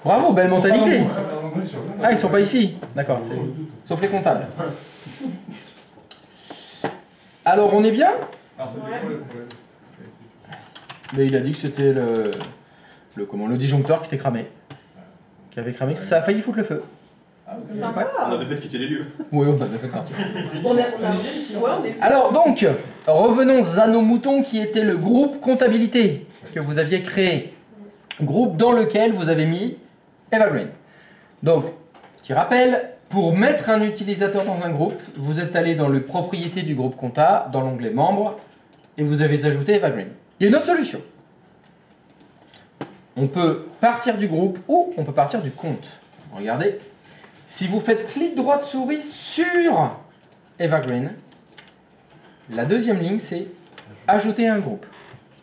Bravo, belle mentalité. Ah, ils sont pas ici. D'accord, sauf les comptables. Alors, on est bien? Mais il a dit que c'était le disjoncteur qui était cramé. Qui avait cramé, ça a failli foutre le feu. Sympa. Ouais. On a fait quitter les lieux. Oui, on a fait partie. Alors donc, revenons à nos moutons qui était le groupe comptabilité que vous aviez créé. Groupe dans lequel vous avez mis Evergreen. Donc, petit rappel, pour mettre un utilisateur dans un groupe, vous êtes allé dans les propriétés du groupe compta, dans l'onglet membres, et vous avez ajouté Evergreen. Il y a une autre solution. On peut partir du groupe ou on peut partir du compte. Regardez. Si vous faites clic droit de souris sur Evergreen, la deuxième ligne, c'est ajouter un groupe.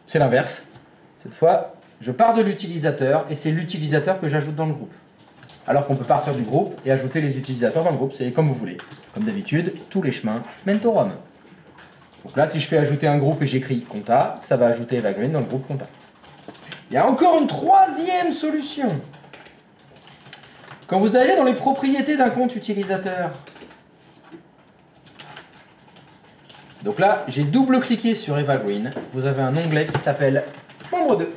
C'est l'inverse. Cette fois, je pars de l'utilisateur et c'est l'utilisateur que j'ajoute dans le groupe. Alors qu'on peut partir du groupe et ajouter les utilisateurs dans le groupe. C'est comme vous voulez. Comme d'habitude, tous les chemins mènent au Rhum. Donc là, si je fais ajouter un groupe et j'écris compta, ça va ajouter Evergreen dans le groupe compta. Il y a encore une troisième solution. Quand vous allez dans les propriétés d'un compte utilisateur, donc là, j'ai double-cliqué sur Evergreen, vous avez un onglet qui s'appelle Membre 2.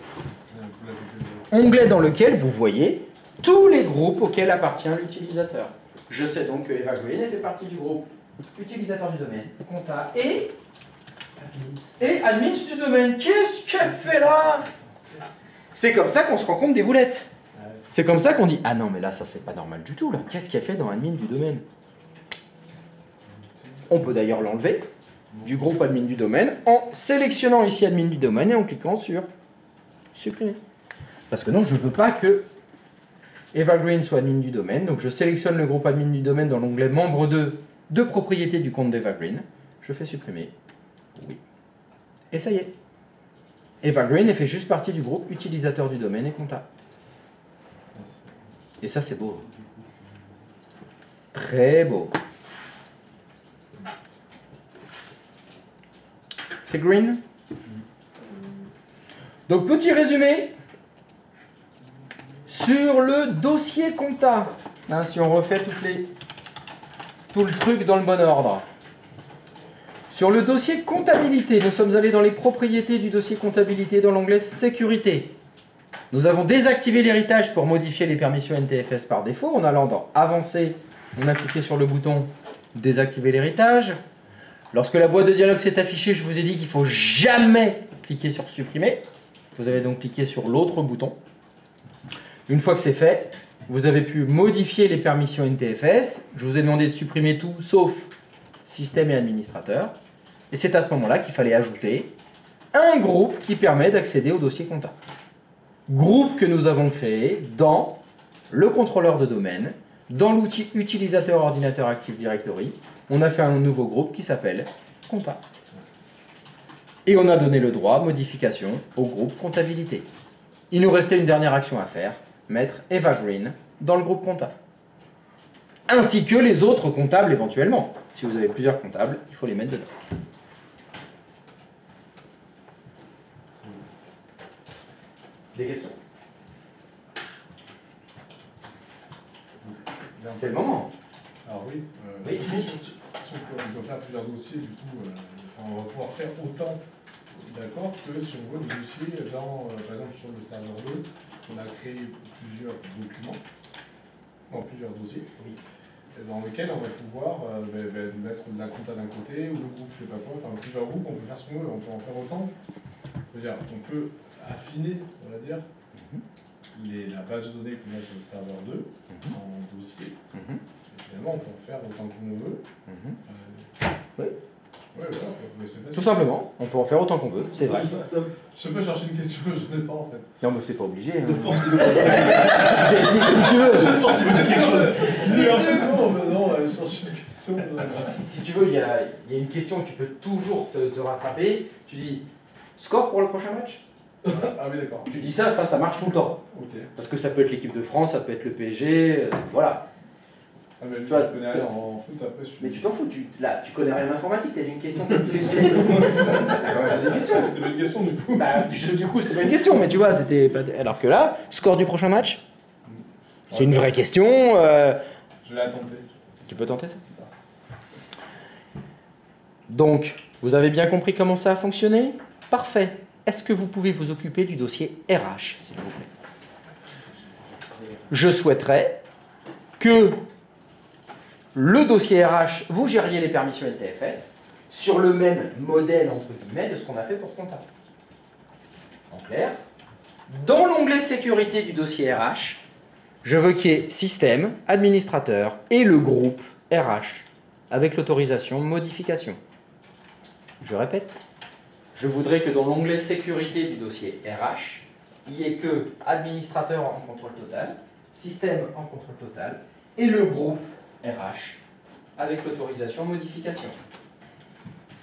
Onglet dans lequel vous voyez tous les groupes auxquels appartient l'utilisateur. Je sais donc que Evergreen fait partie du groupe utilisateur du domaine, compta et admins du domaine. Qu'est-ce qu'elle fait là? C'est comme ça qu'on se rend compte des boulettes. C'est comme ça qu'on dit « Ah non, mais là, ça, c'est pas normal du tout. Qu'est-ce qu'il y a fait dans admin du domaine ?» On peut d'ailleurs l'enlever du groupe admin du domaine en sélectionnant ici admin du domaine et en cliquant sur « Supprimer ». Parce que non, je ne veux pas que Evergreen soit admin du domaine. Donc, je sélectionne le groupe admin du domaine dans l'onglet Membre 2 de propriété du compte d'Evergreen. Je fais « Supprimer ». Oui. Et ça y est. Evergreen fait juste partie du groupe utilisateur du domaine et compta. Et ça, c'est beau. Très beau. C'est green. Donc, petit résumé sur le dossier compta. Hein, si on refait tout le truc dans le bon ordre. Sur le dossier comptabilité, nous sommes allés dans les propriétés du dossier comptabilité dans l'onglet sécurité. Nous avons désactivé l'héritage pour modifier les permissions NTFS par défaut. En allant dans Avancer, on a cliqué sur le bouton Désactiver l'héritage. Lorsque la boîte de dialogue s'est affichée, je vous ai dit qu'il ne faut jamais cliquer sur Supprimer. Vous avez donc cliqué sur l'autre bouton. Une fois que c'est fait, vous avez pu modifier les permissions NTFS. Je vous ai demandé de supprimer tout sauf Système et Administrateur. Et c'est à ce moment-là qu'il fallait ajouter un groupe qui permet d'accéder au dossier compta. Groupe que nous avons créé dans le contrôleur de domaine, dans l'outil utilisateur ordinateur Active Directory. On a fait un nouveau groupe qui s'appelle compta. Et on a donné le droit modification au groupe comptabilité. Il nous restait une dernière action à faire, mettre Evergreen dans le groupe compta. Ainsi que les autres comptables éventuellement. Si vous avez plusieurs comptables, il faut les mettre dedans. Des questions? C'est le moment. Alors oui, Oui. si on peut faire plusieurs dossiers, du coup, on va pouvoir faire autant d'accord que si on veut des dossiers dans, par exemple sur le serveur 2, on a créé plusieurs documents, dans plusieurs dossiers, oui, dans lesquels on va pouvoir mettre la compta d'un côté, ou le groupe je sais pas quoi, enfin plusieurs groupes, on peut faire ce qu'on veut, on peut en faire autant. Je veux dire, on peut affiner, on va dire, la base de données qu'on a sur le serveur 2 en dossier. Et finalement, on peut en faire autant qu'on veut. Oui. Ouais, voilà, Tout simplement, on peut en faire autant qu'on veut, c'est vrai. Je peux chercher une question, je n'ai pas en fait. Non, mais c'est pas obligé. Hein. De force, il veut si tu veux. De force, il veut dire quelque chose. Non, mais non, je cherche une question. Si tu veux, il y a une question, tu peux toujours te rattraper. Tu dis, score pour le prochain match? Ah oui, d'accord. Tu dis ça marche tout le temps. Ok. Parce que ça peut être l'équipe de France, ça peut être le PSG, voilà. Ah, mais Tu vois, je connais rien en foot après. Mais tu t'en fous, tu connais rien en informatique, t'as une question comme tu C'était pas une question du coup. Bah, du coup, c'était pas une question, mais tu vois, c'était pas... Alors que là, score du prochain match? C'est une vraie question. Je l'ai tenté. Tu peux tenter ça? Donc, vous avez bien compris comment ça a fonctionné? Parfait. Est-ce que vous pouvez vous occuper du dossier RH, s'il vous plaît? Je souhaiterais que le dossier RH, vous gériez les permissions LTFS sur le même modèle, entre guillemets, de ce qu'on a fait pour compta. En clair, dans l'onglet sécurité du dossier RH, je veux qu'il y ait système, administrateur et le groupe RH avec l'autorisation modification. Je répète, je voudrais que dans l'onglet sécurité du dossier RH, il n'y ait que administrateur en contrôle total, système en contrôle total et le groupe RH avec l'autorisation modification.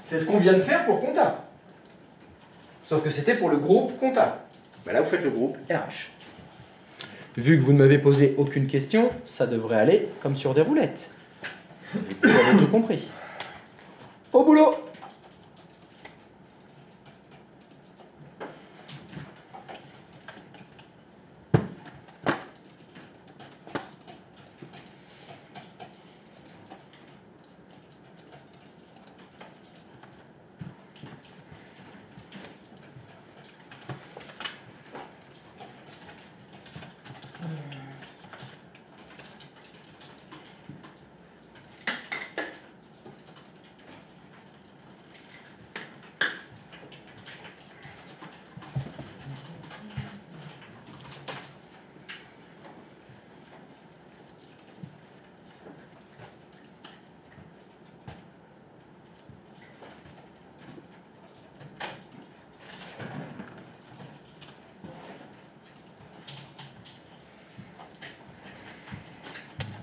C'est ce qu'on vient de faire pour compta. Sauf que c'était pour le groupe compta. Ben là, vous faites le groupe RH. Vu que vous ne m'avez posé aucune question, ça devrait aller comme sur des roulettes. Vous avez tout compris. Au boulot!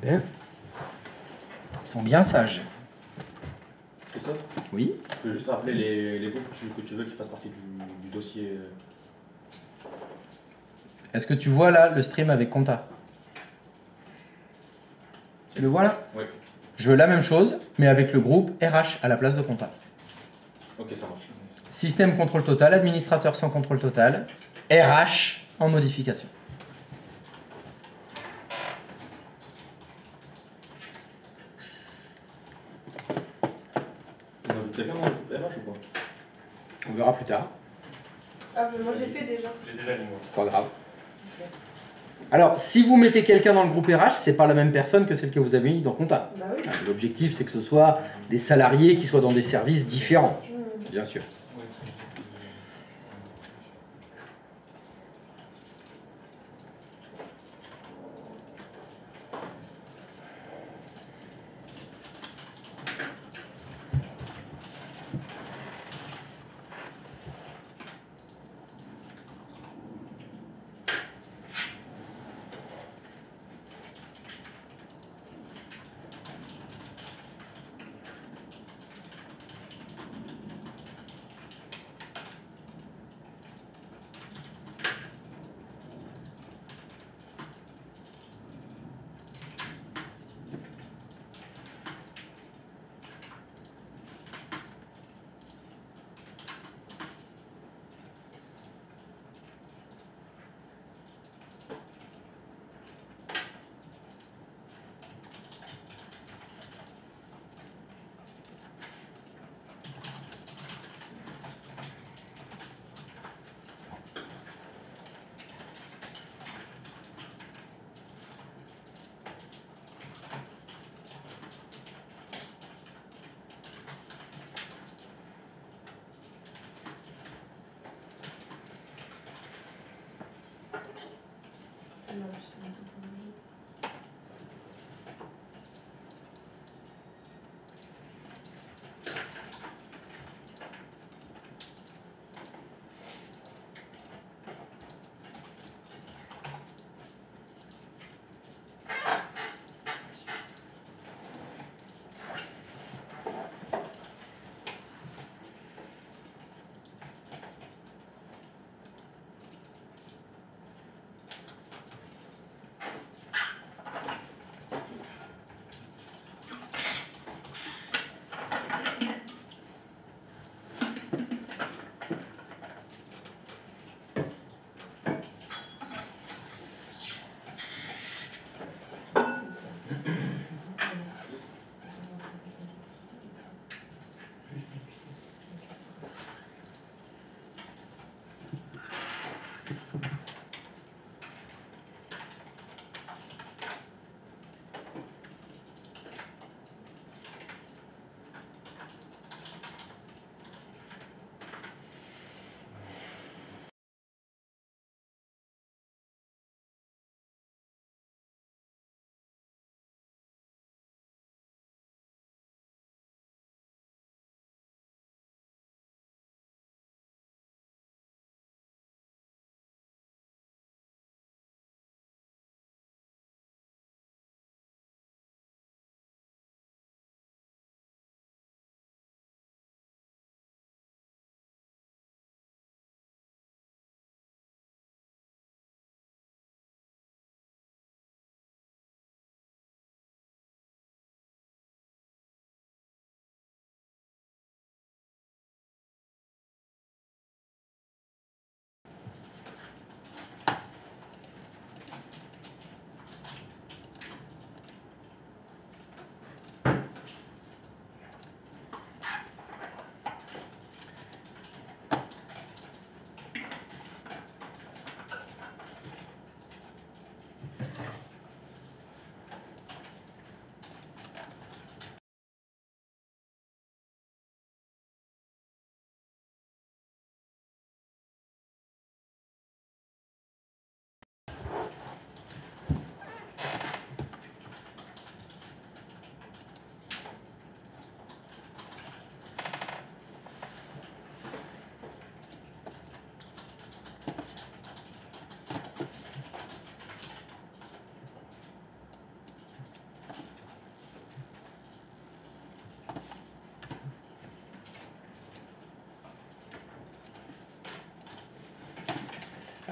Bien. Ils sont bien sages. Christophe, Oui. tu peux juste rappeler les groupes que tu veux qu'ils fassent partie du dossier. Est-ce que tu vois là le stream avec compta? Tu le vois là? Oui. Je veux la même chose, mais avec le groupe RH à la place de compta. Ok, ça marche. Système contrôle total, administrateur sans contrôle total, RH en modification. On ajoute quelqu'un dans le groupe RH ou pas? On verra plus tard. Ah, mais moi j'ai fait déjà. J'ai déjà mis moi. C'est pas grave. Alors, si vous mettez quelqu'un dans le groupe RH, c'est pas la même personne que celle que vous avez mis dans compta. Bah oui. L'objectif, c'est que ce soit des salariés qui soient dans des services différents, bien sûr.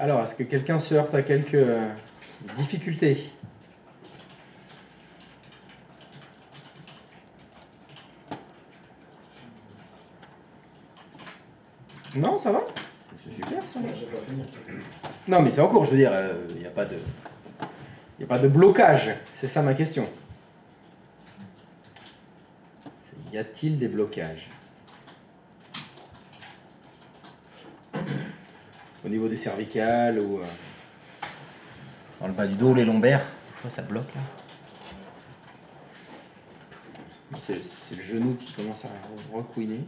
Alors, est-ce que quelqu'un se heurte à quelques difficultés? Non, ça va? C'est super ça. J'ai pas fini. Non, mais c'est en cours, je veux dire, il n'y a pas de... Il n'y a pas de blocage, c'est ça ma question. Y a-t-il des blocages? Au niveau des cervicales ou dans le bas du dos, les lombaires? Des fois ça bloque là. C'est le genou qui commence à recouiner.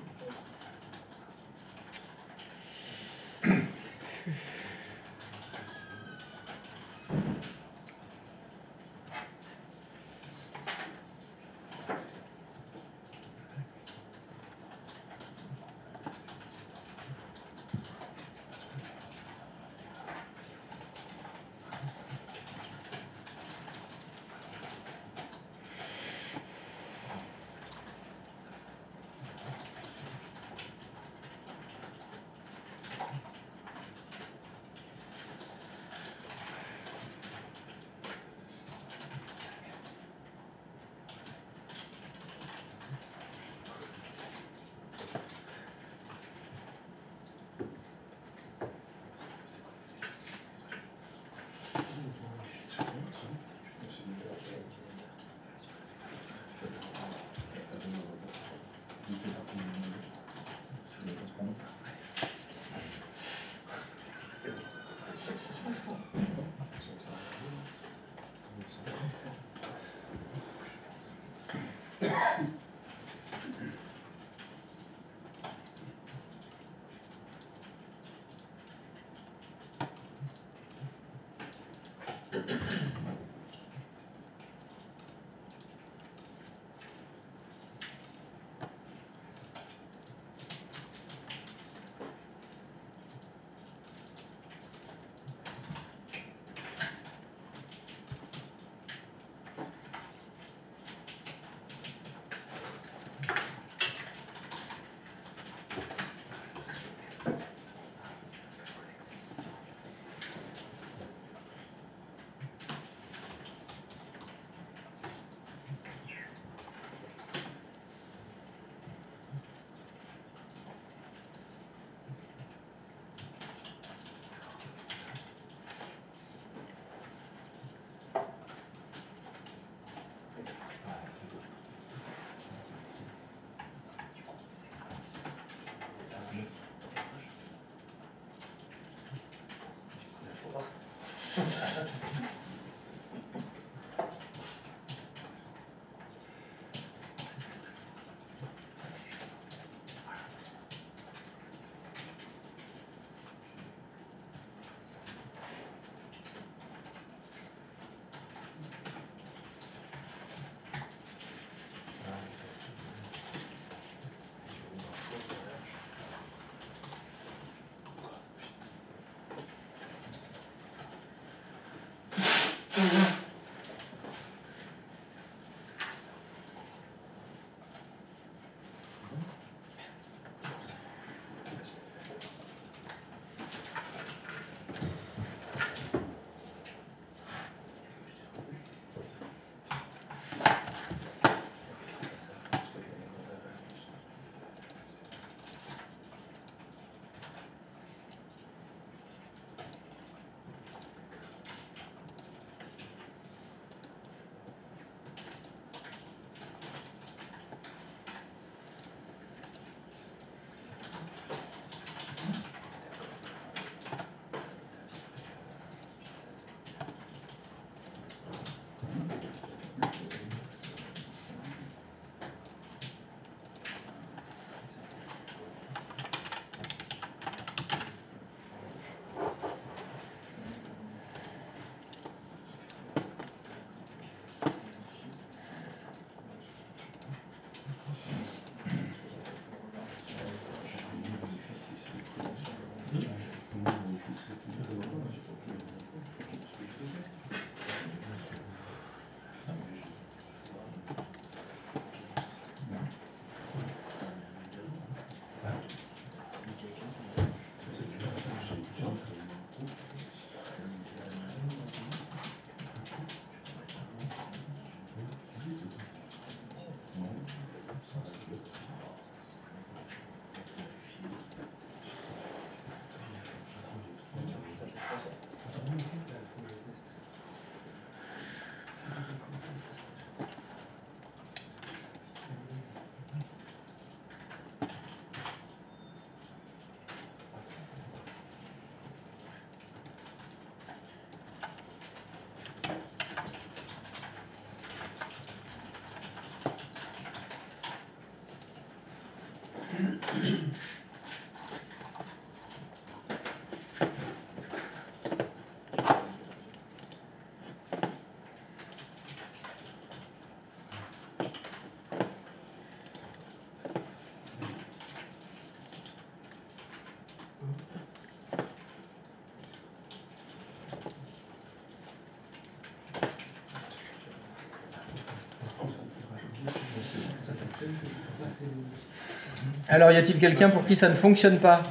Alors, y a-t-il quelqu'un pour qui ça ne fonctionne pas?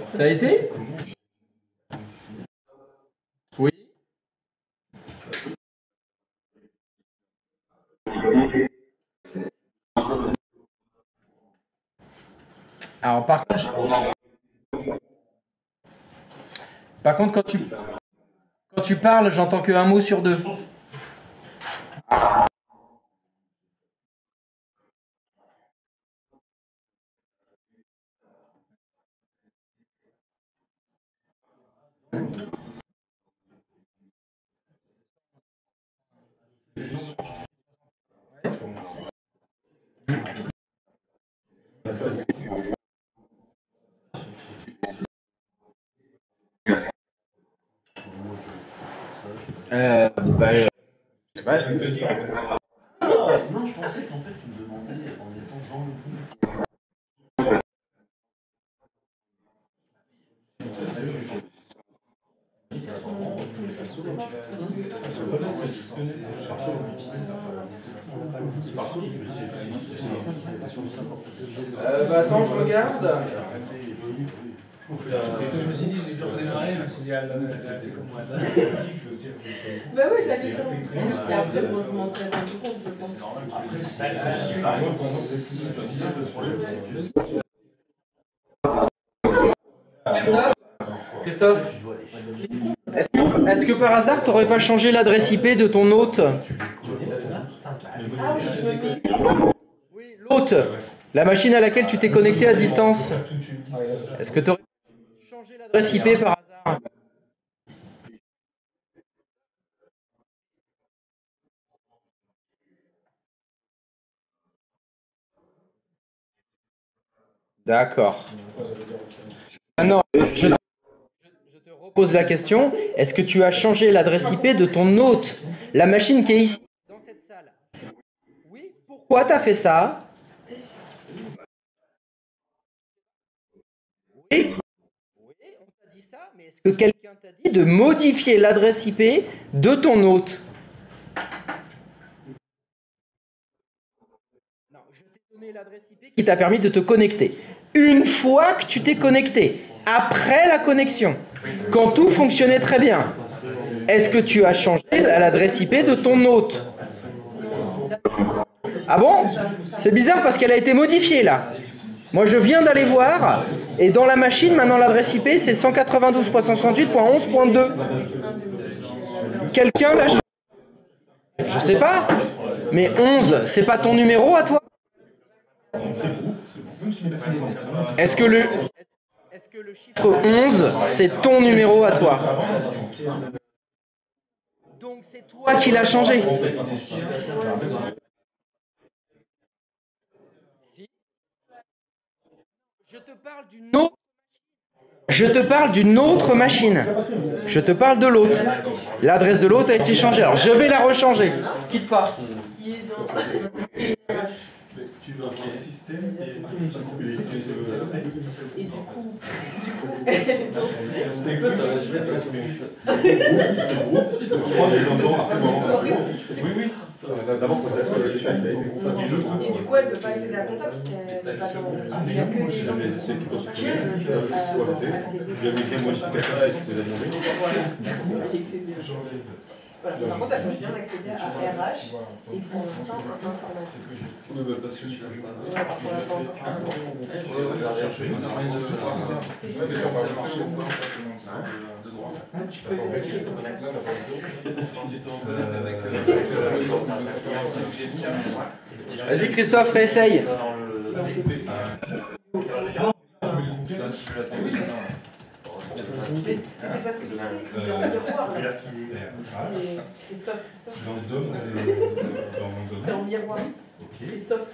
Ça a été? Oui. Alors, par contre, quand tu parles, j'entends qu'un mot sur deux. Bah, Non, je pensais qu'en fait, tu me demandais en étant Jean Le bah attends, je regarde. Je me suis dit, j'ai dû redémarrer, je me suis dit, elle a fait comme moi. Bah oui, j'allais faire. Et après, bon, je m'en serais rendu compte, je pense. Christophe, est-ce que par hasard, tu n'aurais pas changé l'adresse IP de ton hôte? Ah oui, je me mets. Oui, l'hôte, la machine à laquelle tu t'es connecté à distance. Est-ce que tu aurais changé l'adresse IP par hasard? D'accord. Maintenant, je te repose la question. Est-ce que tu as changé l'adresse IP de ton hôte, la machine qui est ici, dans cette salle? Oui. Pourquoi tu as fait ça? Oui. Oui, on t'a dit ça, mais est-ce que quelqu'un t'a dit de modifier l'adresse IP de ton hôte? Non, je t'ai donné l'adresse IP qui t'a permis de te connecter. Une fois que tu t'es connecté, après la connexion, quand tout fonctionnait très bien, est-ce que tu as changé l'adresse IP de ton hôte? Ah bon? C'est bizarre parce qu'elle a été modifiée là. Moi je viens d'aller voir, et dans la machine, maintenant l'adresse IP c'est 192.168.11.2. Quelqu'un l'a changé? Je sais pas. Mais 11, c'est pas ton numéro à toi? Est-ce que le chiffre 11, c'est ton numéro à toi? Donc c'est toi qui l'as changé. Si. Je te parle d'une autre. Je te parle d'une autre machine. Je te parle de l'autre. L'adresse de l'autre a été changée. Alors je vais la rechanger. Quitte pas. Qui est dans. Tu veux un système Et du coup, elle est dans Oui, oui. D'abord, faut être Et du coup, elle ne peut pas accéder à la compta parce qu'elle n'est pas dans. Il n'y a que les gens qui peuvent accéder. Je lui avais bien modificateur, ce que tu as demandé. Voilà, par contre, elle peut bien accéder à RH et pour l'instant, informatique. Tu peux vérifier comme ça. Vas-y Christophe, réessaye. C'est parce que tu sais qu'il est en miroir. Christophe. T'es en miroir. Christophe,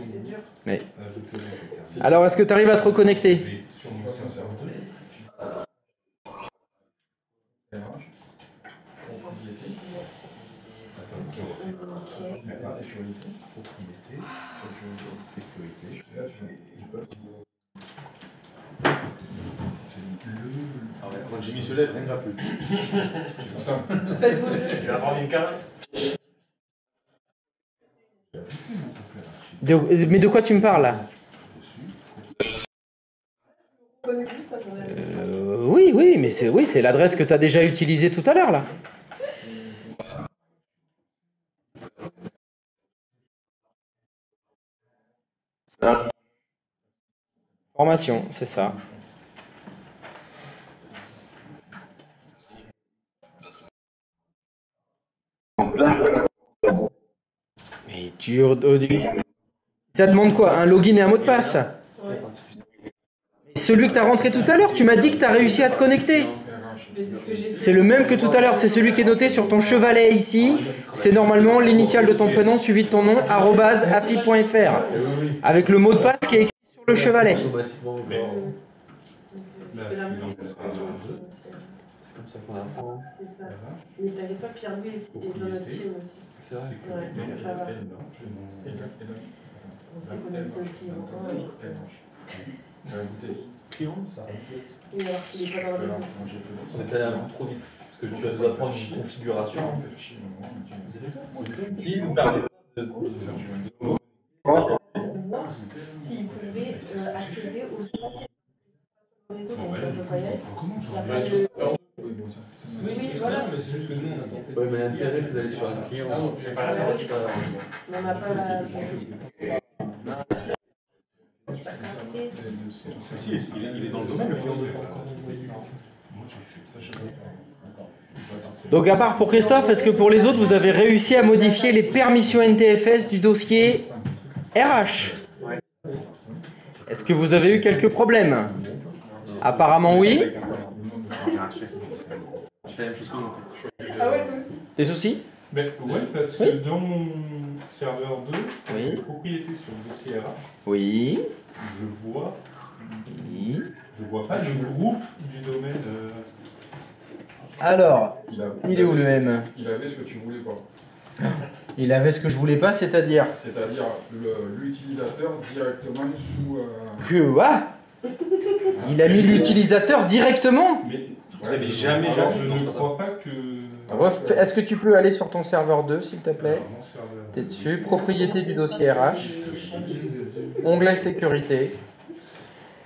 c'est dur. Oui. Alors, est-ce que tu arrives à te reconnecter? Ah ouais, quand Jimmy se lève, rien ne va plus. Faites vos jeux. Tu vas prendre une carte. Mais de quoi tu me parles là? Oui, oui, mais c'est l'adresse que tu as déjà utilisée tout à l'heure là. Formation, c'est ça. Mais ça demande quoi? Un login et un mot de passe? Celui que tu as rentré tout à l'heure, tu m'as dit que tu as réussi à te connecter. C'est le même que tout à l'heure, c'est celui qui est noté sur ton chevalet ici. C'est normalement l'initiale de ton prénom suivi de ton nom, @afi.fr. Avec le mot de passe qui est écrit sur le chevalet. C'est comme ça qu'on apprend. C'est ça. Mais t'avais pas Pierre-Louis est dans notre team aussi. C'est vrai. Ouais, donc ça va. On sait qu'on est le client. Client, ça. Et alors qu'il est pas dans la maison. On est allé un peu trop vite. Parce que tu vas nous apprendre une configuration. Qui nous permet de Voir s'il pouvait accéder aux dossiers réseau dont je voyais. Oui, voilà. mais c'est juste que nous on a tenté. Oui, mais l'intérêt c'est d'aller sur un client. Ah non, J'ai pas la partie pas Mais on n'a pas la. Si, il est dans le domaine, le client de Donc à part pour Christophe, est-ce que pour les autres, vous avez réussi à modifier les permissions NTFS du dossier RH? Est-ce que vous avez eu quelques problèmes? Apparemment oui. Je fais la même chose que vous, en fait. Ah ouais, toi aussi. Des soucis? Ben, ouais, parce que Oui. dans mon serveur 2, Oui. j'ai propriété sur le dossier RH, Oui. je vois, Oui. je vois pas le groupe du domaine. Alors, il est où le M? Il avait ce que tu voulais pas. Il avait ce que je voulais pas, c'est-à-dire C'est-à-dire l'utilisateur directement sous. que il a mis l'utilisateur directement. Mais, Mais jamais, alors, jamais. je Non, c'est ne pas ça. crois pas que. Est-ce que tu peux aller sur ton serveur 2, s'il te plaît? Alors, mon serveur. T'es dessus, propriété du dossier RH, onglet sécurité.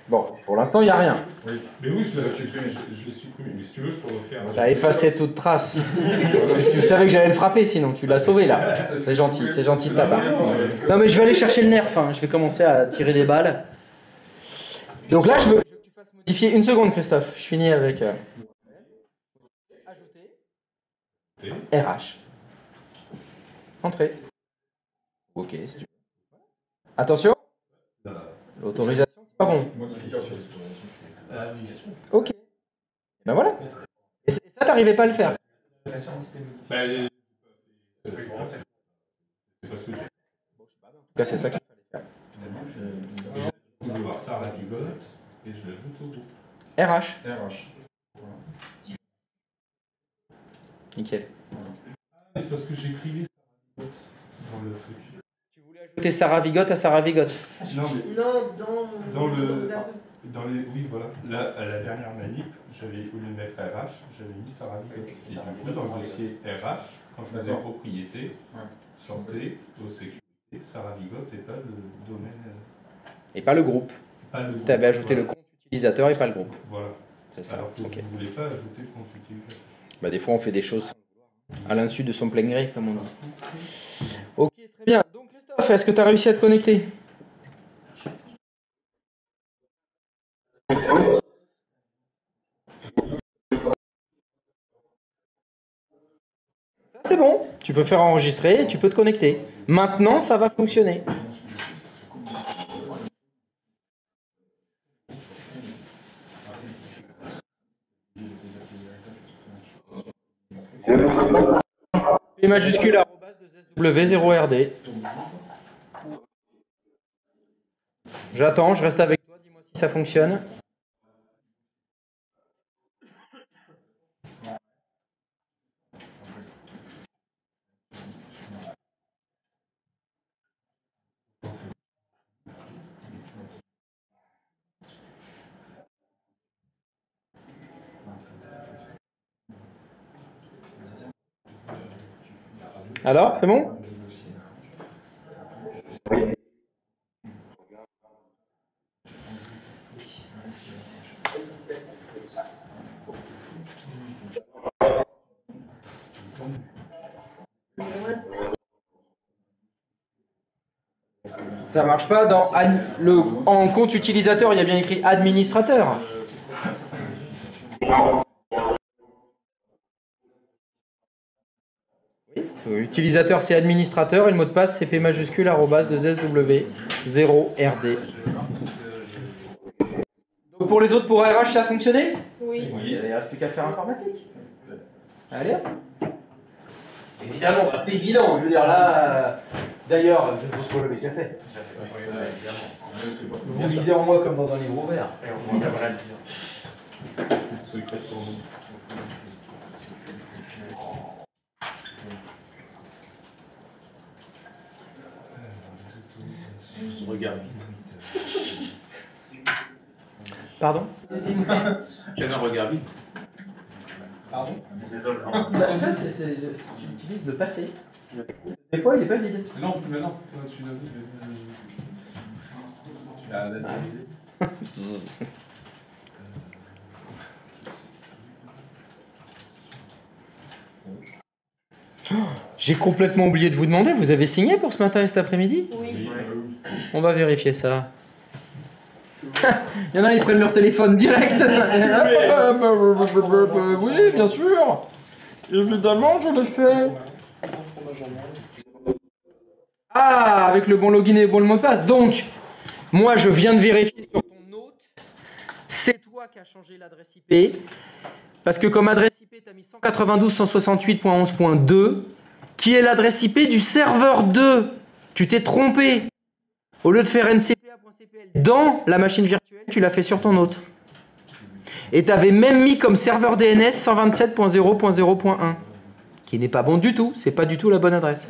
Bon, pour l'instant, il n'y a rien. Oui. Mais oui, je l'ai supprimé. Mais si tu veux, je peux refaire. Ça a effacé toute trace. Tu savais que j'allais le frapper, sinon tu l'as sauvé là. C'est gentil de ta part. Non mais je vais aller chercher le nerf, hein. Je vais commencer à tirer des balles. Donc là, je veux que tu fasses modifier une seconde, Christophe. Je finis avec ajouter RH. Entrée. Ok, si tu veux. Attention. L'autorisation, c'est pas bon. Modification. Ok. Ben voilà. Et ça, t'arrivais pas à le faire. Ben, c'est parce que En tout cas, c'est ça qu'il fallait faire. je veux voir ça ravigote et je l'ajoute au groupe. RH. RH. Nickel. C'est parce que j'écrivais ça dans le truc. Tu voulais ajouter Sarah Vigotte à Sarah Vigotte. Non, mais Non, dans le. l'autorisation. Dans les, oui, voilà. Là, à la dernière manip, j'avais, au lieu de mettre RH, j'avais mis Sarah Vigotte. Et du coup, dans le dossier RH, quand je faisais propriété, santé, aux sécurité, Sarah Vigotte et pas le domaine. Et pas le groupe. Pas le Tu groupe. avais ajouté Voilà. le compte utilisateur et pas le groupe. Voilà. C'est ça. Alors que Ok. je ne voulais pas ajouter le compte utilisateur. Bah, des fois, on fait des choses à l'insu de son plein gré, comme on dit. Ok, très bien. Donc, Christophe, est-ce que tu as réussi à te connecter? Ça, c'est bon. Tu peux faire enregistrer et tu peux te connecter. Maintenant, ça va fonctionner. P majuscule @w0rd. J'attends, je reste avec toi, dis-moi si ça fonctionne. Alors, c'est bon? Ça marche pas dans en compte utilisateur, il y a bien écrit administrateur. L'utilisateur c'est administrateur et le mot de passe c'est p majuscule @2sw 0rd. Donc pour les autres, pour RH, ça a fonctionné? Oui. Il ne reste plus qu'à faire informatique. Allez hop. Évidemment, c'est évident. Je veux dire là. D'ailleurs, je ne pense qu'on l'avait déjà fait. Vous lisez en moi comme dans un livre ouvert. Je regarde vite. Pardon? Tu as un regard vite. Pardon? Ça, tu utilises le passé. Des fois, il n'est pas vide. Non, mais non. Tu l'as dativisé. J'ai complètement oublié de vous demander, vous avez signé pour ce matin et cet après-midi? Oui. On va vérifier ça. Il y en a, ils prennent leur téléphone direct. Oui, bien sûr. Évidemment, je le fais. Ah, avec le bon login et le bon mot de passe. Donc, moi, je viens de vérifier sur ton note. C'est toi qui as changé l'adresse IP. Parce que comme adresse IP, tu as mis 192.168.11.2, qui est l'adresse IP du serveur 2. Tu t'es trompé. Au lieu de faire ncpa.cpl dans la machine virtuelle, tu l'as fait sur ton hôte. Et tu avais même mis comme serveur DNS 127.0.0.1, qui n'est pas bon du tout, c'est pas du tout la bonne adresse.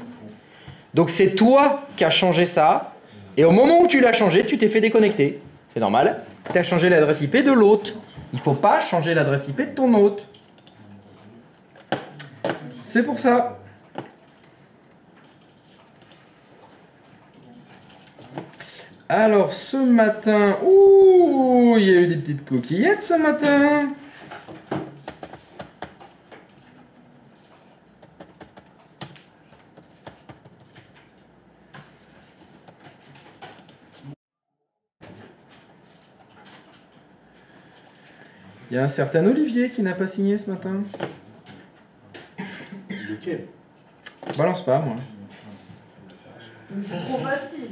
Donc c'est toi qui as changé ça, et au moment où tu l'as changé, tu t'es fait déconnecter. C'est normal, tu as changé l'adresse IP de l'hôte. Il ne faut pas changer l'adresse IP de ton hôte. C'est pour ça. Alors, ce matin... Ouh, il y a eu des petites coquillettes ce matin. Il y a un certain Olivier qui n'a pas signé ce matin. Lequel? Balance pas, moi. C'est trop facile.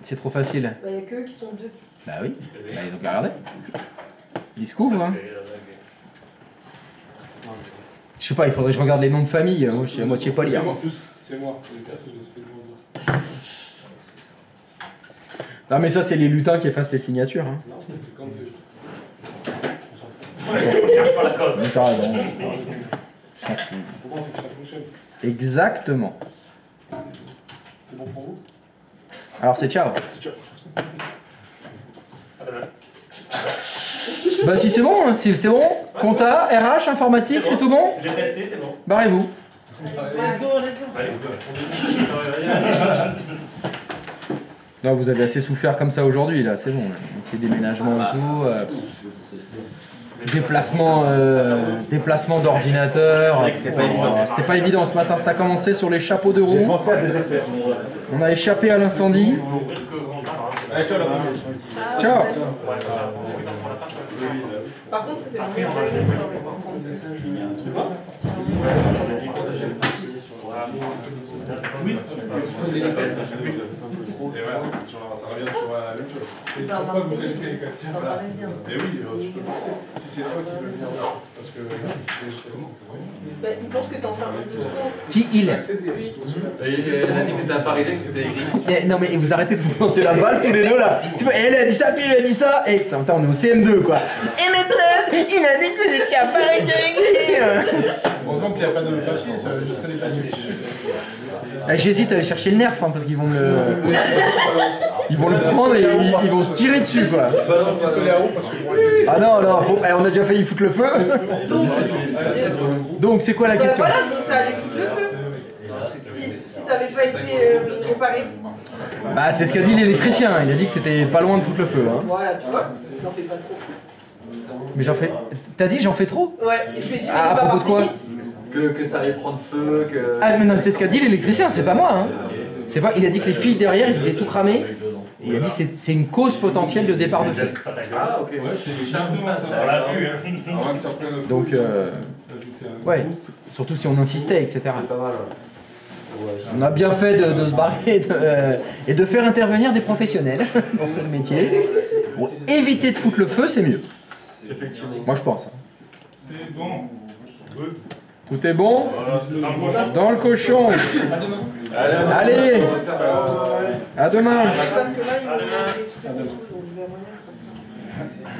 C'est trop facile. Il n'y a qu'eux qui sont deux. Bah oui, bah, ils ont qu'à regarder. Ils se couvrent, hein. Je sais pas, il faudrait que je regarde les noms de famille. Moi, je suis à moitié pas lire. C'est moi. Le cas, je se fais demander. Non, mais ça, c'est les lutins qui effacent les signatures. Hein. Non, c'était quand tu... Cherche pas la cause. Mais t'as raison. S'en fout. Pourtant, c'est que ça fonctionne. Exactement. C'est bon pour vous? Alors, c'est ciao. Bah, si c'est bon, hein, si c'est bon. Compta, RH, informatique, c'est tout bon? J'ai testé, c'est bon. Barrez-vous. Let's go, let's go. Allez, Non, vous avez assez souffert comme ça aujourd'hui, là, c'est bon. Là. Donc, les déménagements et tout. Déplacement d'ordinateur. C'est vrai que c'était pas évident. C'était pas évident ce matin, ça a commencé sur les chapeaux de roue. pensé à des effets. On a échappé à l'incendie. Allez, ciao, la Ciao. Par contre, ça, c'est le meilleur moyen de sauver, par contre. Oui. Et voilà, ça revient sur la même chose. C'est Dans pourquoi vous Marseille, connaissez les quartiers. dans Voilà. Parisien. Et oui, tu peux forcer. Si c'est toi qui veux venir là. Parce que... Comment? Bah, il pense que t'en fais un peu de temps. Qui il? Accéder à ce possible. Elle a dit que c'était un Parisien que c'était écrit. Non mais vous arrêtez de vous lancer la balle tous les deux là. Elle a dit ça, puis elle a dit ça. Et putain, on est au CM2 quoi. Et maîtresse, il a dit que vous étiez à Paris écrit. Heureusement qu'il n'y a pas de papier, ça va juste des paniers. J'hésite à aller chercher le nerf hein, parce qu'ils vont le prendre et ils vont se tirer dessus quoi. Balance le pistolet à eau parce que pour les Ah non, non, on a déjà failli foutre le feu. Donc c'est quoi la question? Voilà, donc ça allait foutre le feu. pas été réparé. Bah, c'est ce qu'a dit l'électricien. Il a dit que c'était pas loin de foutre le feu. Hein. Voilà, tu vois, n'en fais pas trop. Mais j'en fais. T'as dit j'en fais trop? Ouais, et je lui ai dit, à propos de quoi? Que ça allait prendre feu, que... Ah, mais non, c'est ce qu'a dit l'électricien, c'est pas moi. Hein. C'est pas. Il a dit que les fils derrière, ils étaient tout cramés. Et il a dit que c'est une cause potentielle de départ de feu. Ah, ok. Ouais, c'est exactement ça. On l'a vu, hein. Donc, ouais, surtout si on insistait, etc. C'est pas mal. Ouais, On a bien fait de se barrer et de faire intervenir des professionnels dans ce métier. Pour éviter de foutre le feu, c'est mieux. effectivement. Moi, je pense. C'est bon. Good. Tout est bon? Dans le prochain. Dans le cochon. Allez, à demain. Parce que là, il m'a des trucs et tout, donc je vais revenir comme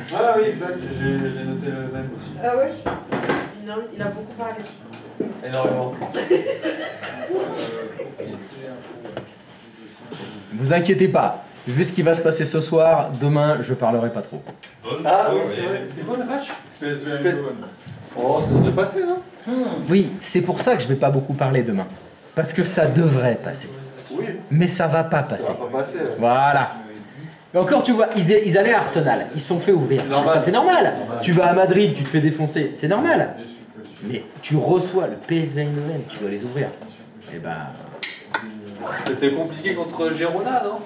ça. Ah oui, exact, j'ai noté le même aussi. Ah ouais? Non, il a beaucoup parlé. Énormément. Vous inquiétez pas. Vu ce qui va se passer ce soir, demain, je parlerai pas trop. Ah oui, c'est vrai. C'est quoi le match? PSV Eindhoven. Oh, ça devrait passer, non? Oui, c'est pour ça que je vais pas beaucoup parler demain. Parce que ça devrait passer. Oui. Mais ça va pas Ça passer. va pas passer. Voilà. Mais encore, tu vois, ils allaient à Arsenal, ils se sont fait ouvrir. C'est normal. Ça, c'est normal. Tu vas à Madrid, tu te fais défoncer, c'est normal. Mais tu reçois le PSV Eindhoven, tu dois les ouvrir. Et ben, C'était compliqué contre Girona, non?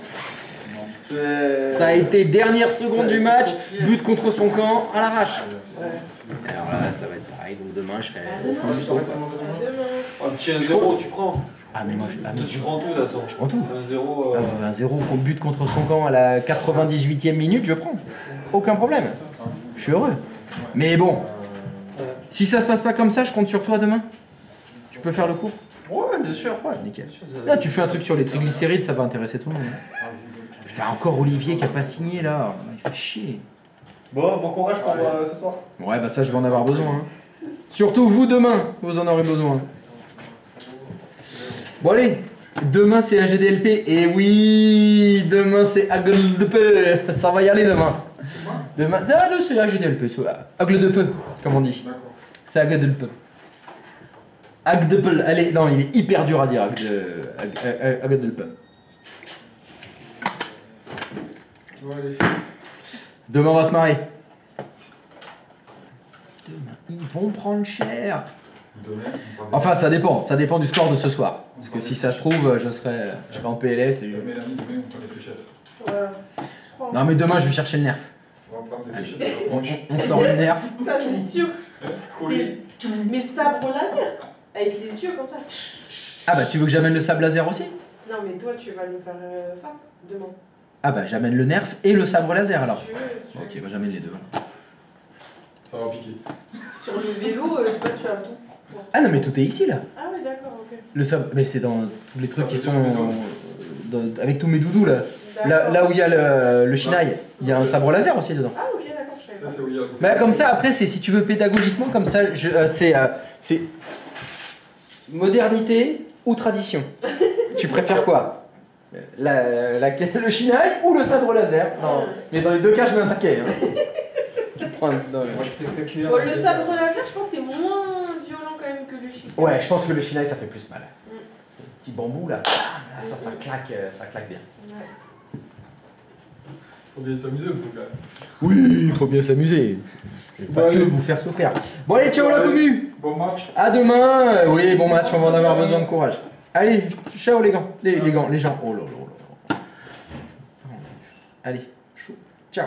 ça a été dernière seconde du match, but contre son camp à l'arrache. Alors là, ça va être pareil, donc demain, je serai au fond du saut, quoi. Un petit 1-0, tu prends. Ah, mais moi, Tu prends tout, de toute façon. je prends tout. 1-0. Un 0 but contre son camp à la 98e minute, je prends. Aucun problème. Je suis heureux. Mais bon, si ça se passe pas comme ça, je compte sur toi demain. Tu peux faire le cours? Ouais, bien sûr. Ouais, nickel. Là, tu fais un truc sur les triglycérides, ça va intéresser tout le monde. Putain, encore Olivier qui a pas signé là. Il fait chier. Bon courage pour ce soir. Ouais, bah ça, je vais en avoir besoin. Hein. Surtout vous demain, vous en aurez besoin. Bon, allez. Demain, c'est AGDLP. Et oui, demain, c'est Agle de peu. Ça va y aller demain. Demain, ah, non, c'est AGDLP. Agle de peu, comme on dit. C'est Agle de peu. Agle de peu. Allez, non, il est hyper dur à dire. Agle de peu. Demain, on va se marrer. Demain, ils vont prendre cher. Enfin, ça dépend du score de ce soir. Parce que si ça se trouve, je serai en PLS. Et... Non, mais demain, je vais chercher le nerf. Allez, on sort le nerf. Ça, c'est sûr. Mais sabre laser, avec les yeux comme ça. Ah bah, tu veux que j'amène le sable laser aussi? Non, mais toi, tu vas nous faire ça demain. Ah bah, j'amène le nerf et le sabre laser alors. Si tu veux, si tu veux. Ok, bah j'amène les deux. Ça va piquer. Sur le vélo, je sais pas si tu as tout. Ah non, mais tout est ici là. Ah ouais, d'accord, ok. Le sabre, mais c'est dans tous les trucs qui sont avec tous mes doudous là. Là où il y a le Shinai, il y a un sabre laser aussi dedans. Ah ok, d'accord, je savais pas. Ça, c'est où il y a. Mais comme ça, après, c'est si tu veux pédagogiquement, comme ça, c'est modernité ou tradition. Tu préfères quoi? Le Shinai ou le sabre laser? Non, mais dans les deux cas, je mets un taquet. Hein. Bon, le sabre laser, je pense que c'est moins violent quand même que le Shinai. Ouais, je pense que le Shinai, ça fait plus mal. Le petit bambou là, ça claque bien. Ouais. Faut bien s'amuser en tout cas. Oui, il faut bien s'amuser. Je vais pas que vous faire souffrir. Bon allez, ciao la commu. Bon match. À demain. Oui, bon match, on va en avoir besoin de courage. Allez, ciao les gants. Les gens. Oh là là là là. Allez, chaud. Ciao.